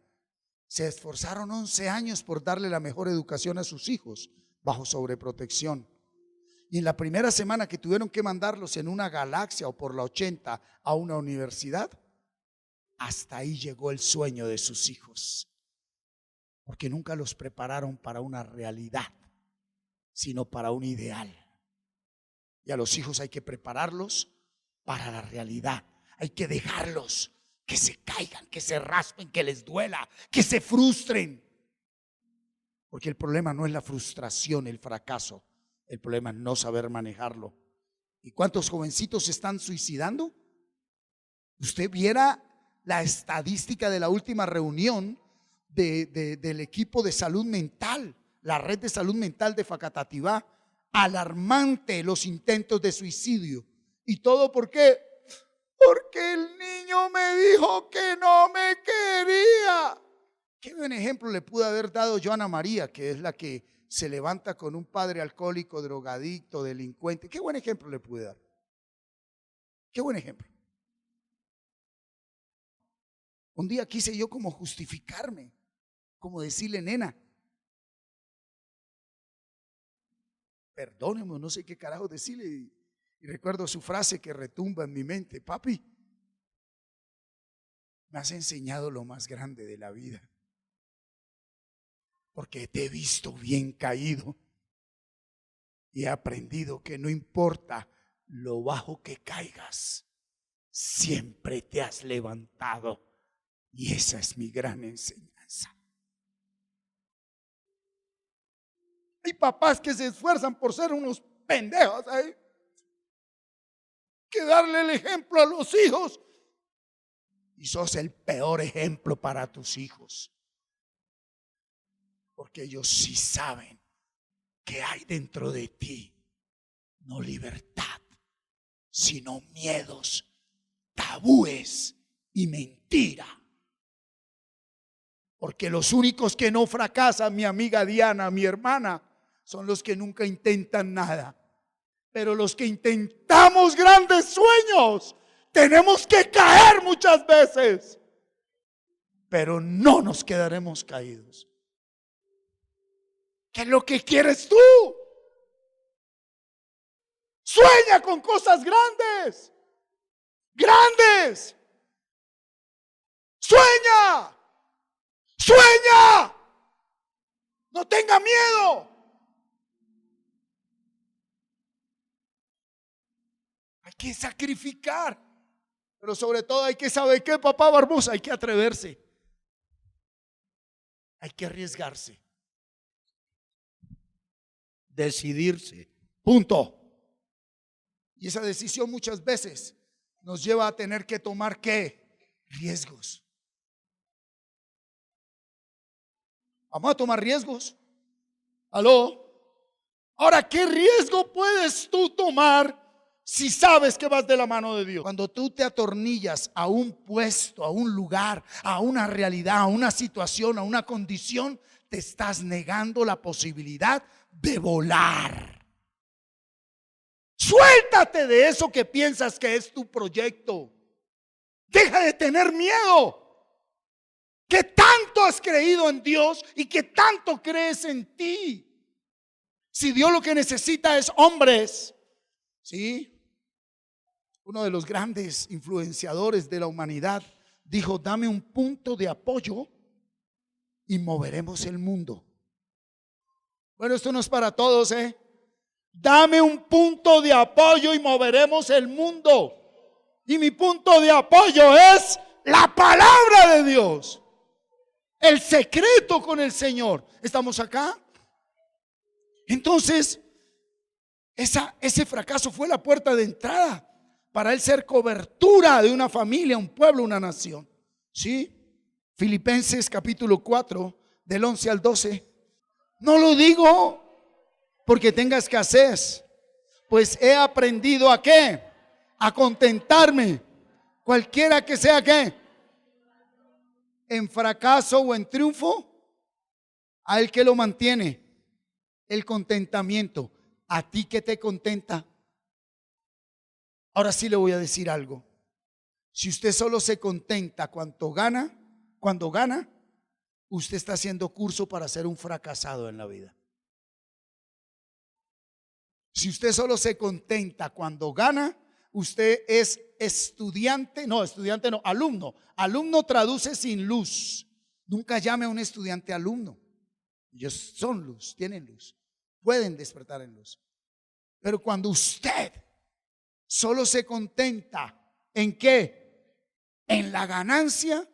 se esforzaron 11 años por darle la mejor educación a sus hijos bajo sobreprotección. Y en la primera semana que tuvieron que mandarlos en una Galaxia o por la 80 a una universidad, hasta ahí llegó el sueño de sus hijos. Porque nunca los prepararon para una realidad, sino para un ideal. Y a los hijos hay que prepararlos para la realidad. Hay que dejarlos que se caigan, que se raspen, que les duela, que se frustren. Porque el problema no es la frustración, el fracaso. El problema es no saber manejarlo. ¿Y cuántos jovencitos se están suicidando? Usted viera la estadística de la última reunión del equipo de salud mental, la red de salud mental de Facatativá. Alarmante los intentos de suicidio. ¿Y todo por qué? Porque el niño me dijo que no me quería. Qué buen ejemplo le pude haber dado yo a Ana María, que es la que se levanta con un padre alcohólico, drogadicto, delincuente. Qué buen ejemplo le pude dar. Qué buen ejemplo. Un día quise yo como justificarme, como decirle, nena, perdóneme, no sé qué carajo decirle. Y recuerdo su frase que retumba en mi mente: papi, me has enseñado lo más grande de la vida, porque te he visto bien caído y he aprendido que no importa lo bajo que caigas, siempre te has levantado, y esa es mi gran enseñanza. Hay papás que se esfuerzan por ser unos pendejos, ¿eh? Que darle el ejemplo a los hijos, y sos el peor ejemplo para tus hijos, porque ellos sí saben que hay dentro de ti no libertad, sino miedos, tabúes y mentira. Porque los únicos que no fracasan, mi amiga Diana, mi hermana, son los que nunca intentan nada. Pero los que intentamos grandes sueños, tenemos que caer muchas veces, pero no nos quedaremos caídos. ¿Qué es lo que quieres tú? Sueña con cosas grandes, grandes. Sueña, sueña. No tenga miedo. Hay que sacrificar, pero sobre todo hay que saber qué, papá Barbosa, hay que atreverse, hay que arriesgarse, decidirse, punto. Y esa decisión muchas veces nos lleva a tener que tomar ¿qué? Riesgos. Vamos a tomar riesgos. ¿Aló? Ahora, ¿qué riesgo puedes tú tomar si sabes que vas de la mano de Dios? Cuando tú te atornillas a un puesto, a un lugar, a una realidad, a una situación, a una condición, te estás negando la posibilidad de volar. Suéltate de eso que piensas que es tu proyecto. Deja de tener miedo. ¿Qué tanto has creído en Dios y qué tanto crees en ti? Si Dios lo que necesita es hombres, ¿sí? Uno de los grandes influenciadores de la humanidad dijo: dame un punto de apoyo y moveremos el mundo. Bueno, esto no es para todos, Dame un punto de apoyo y moveremos el mundo. Y mi punto de apoyo es la palabra de Dios. El secreto con el Señor. ¿Estamos acá? Entonces, ese fracaso fue la puerta de entrada para él ser cobertura de una familia, un pueblo, una nación. ¿Sí? Filipenses capítulo 4, del 11 al 12. No lo digo porque tenga escasez, pues he aprendido ¿a qué? A contentarme, cualquiera que sea ¿qué? En fracaso o en triunfo, a él que lo mantiene, el contentamiento. ¿A ti qué te contenta? Ahora sí le voy a decir algo. Si usted solo se contenta cuando gana, usted está haciendo curso para ser un fracasado en la vida. Si usted solo se contenta cuando gana, usted es alumno. Alumno traduce sin luz. Nunca llame a un estudiante alumno. Ellos son luz, tienen luz, pueden despertar en luz. Pero cuando usted solo se contenta ¿en qué? En la ganancia,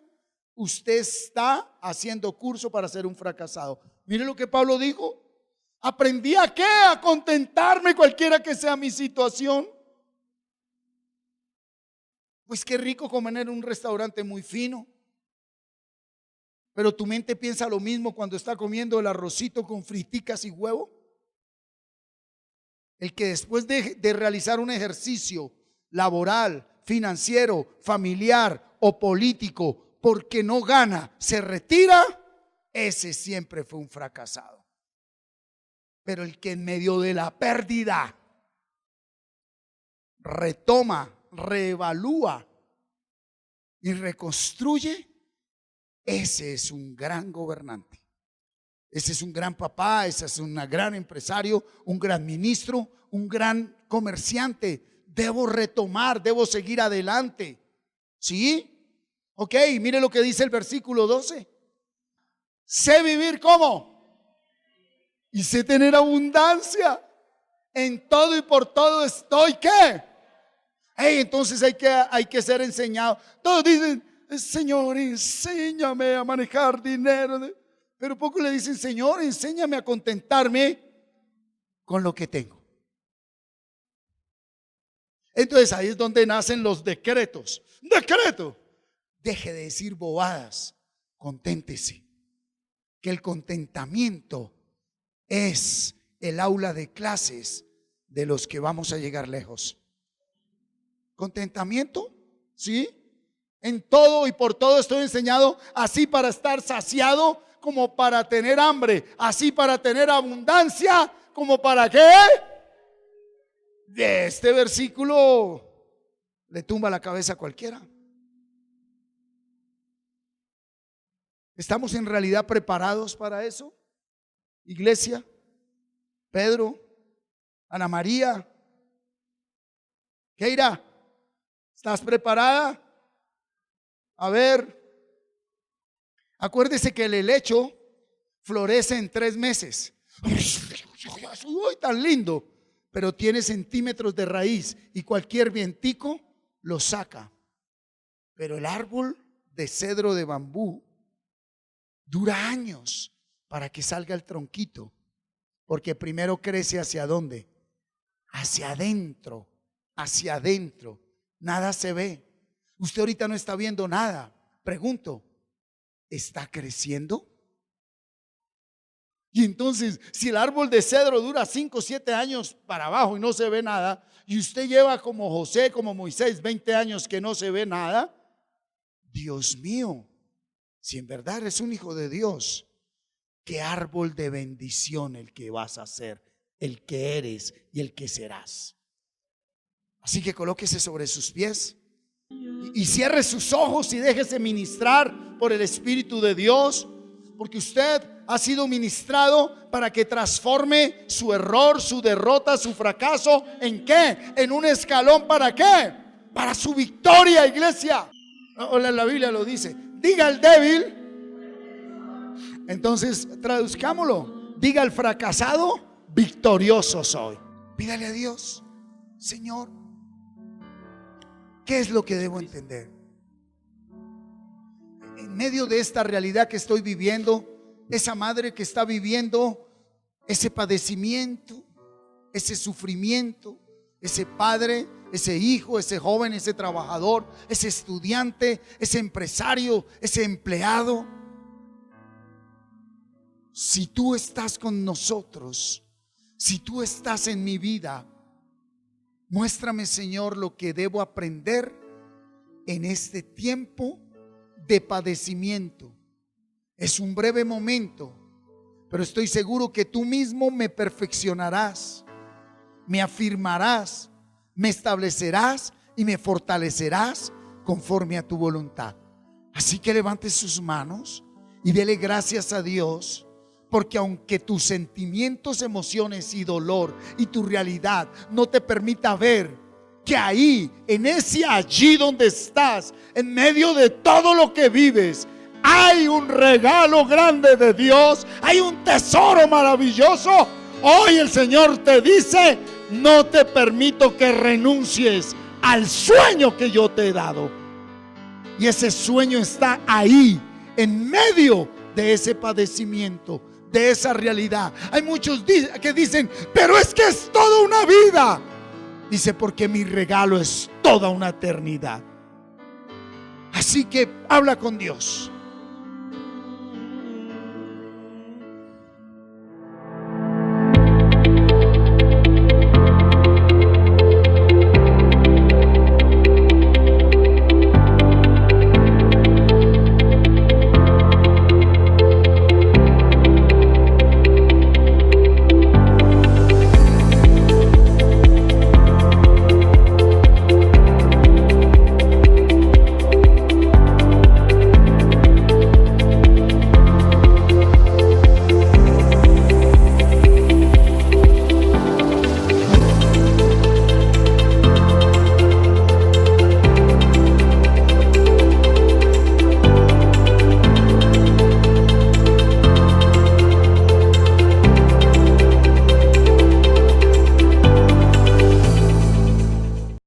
usted está haciendo curso para ser un fracasado. Mire lo que Pablo dijo. Aprendí ¿a qué? A contentarme cualquiera que sea mi situación. Pues qué rico comer en un restaurante muy fino. Pero tu mente piensa lo mismo cuando está comiendo el arrocito con friticas y huevo. El que después de realizar un ejercicio laboral, financiero, familiar o político, porque no gana, se retira, ese siempre fue un fracasado. Pero el que en medio de la pérdida retoma, reevalúa y reconstruye, ese es un gran gobernante. Ese es un gran papá, ese es un gran empresario, un gran ministro, un gran comerciante. Debo retomar, debo seguir adelante. ¿Sí? Ok, mire lo que dice el versículo 12. Sé vivir ¿cómo? Y sé tener abundancia. En todo y por todo estoy ¿qué? Entonces hay que ser enseñado. Todos dicen: Señor, enséñame a manejar dinero. Pero poco le dicen: Señor, enséñame a contentarme con lo que tengo. Entonces ahí es donde nacen los decretos. Decreto: deje de decir bobadas, conténtese. Que el contentamiento es el aula de clases de los que vamos a llegar lejos. Contentamiento, ¿sí? En todo y por todo estoy enseñado, así para estar saciado como para tener hambre, así para tener abundancia como para ¿qué? De este versículo le tumba la cabeza a cualquiera. ¿Estamos en realidad preparados para eso? Iglesia, Pedro, Ana María, Keira, ¿estás preparada? A ver, acuérdese que el helecho florece en 3 meses. Uy, tan lindo, pero tiene centímetros de raíz y cualquier vientico lo saca. Pero el árbol de cedro de bambú dura años para que salga el tronquito, porque primero crece ¿hacia dónde? Hacia adentro, hacia adentro. Nada se ve. Usted ahorita no está viendo nada. Pregunto, ¿está creciendo? Y entonces, si el árbol de cedro dura 5 o 7 años para abajo y no se ve nada, y usted lleva como José, como Moisés, 20 años que no se ve nada, Dios mío, si en verdad eres un hijo de Dios, qué árbol de bendición el que vas a ser, el que eres y el que serás. Así que colóquese sobre sus pies. Y cierre sus ojos y déjese ministrar por el Espíritu de Dios, porque usted ha sido ministrado para que transforme su error, su derrota, su fracaso. ¿En qué? En un escalón. ¿Para qué? Para su victoria, iglesia. La Biblia lo dice. Diga al débil. Entonces traduzcámoslo. Diga al fracasado: victorioso soy. Pídale a Dios: Señor, ¿qué es lo que debo entender? En medio de esta realidad que estoy viviendo, esa madre que está viviendo ese padecimiento, ese sufrimiento, ese padre, ese hijo, ese joven, ese trabajador, ese estudiante, ese empresario, ese empleado. Si tú estás con nosotros, si tú estás en mi vida, muéstrame, Señor, lo que debo aprender en este tiempo de padecimiento. Es un breve momento, pero estoy seguro que tú mismo me perfeccionarás, me afirmarás, me establecerás y me fortalecerás conforme a tu voluntad. Así que levante sus manos y dele gracias a Dios, porque aunque tus sentimientos, emociones y dolor y tu realidad no te permita ver que ahí, en ese allí donde estás, en medio de todo lo que vives, hay un regalo grande de Dios, hay un tesoro maravilloso. Hoy el Señor te dice: no te permito que renuncies al sueño que yo te he dado. Y ese sueño está ahí, en medio de ese padecimiento, de esa realidad. Hay muchos que dicen: pero es que es toda una vida. Dice: porque mi regalo es toda una eternidad. Así que habla con Dios.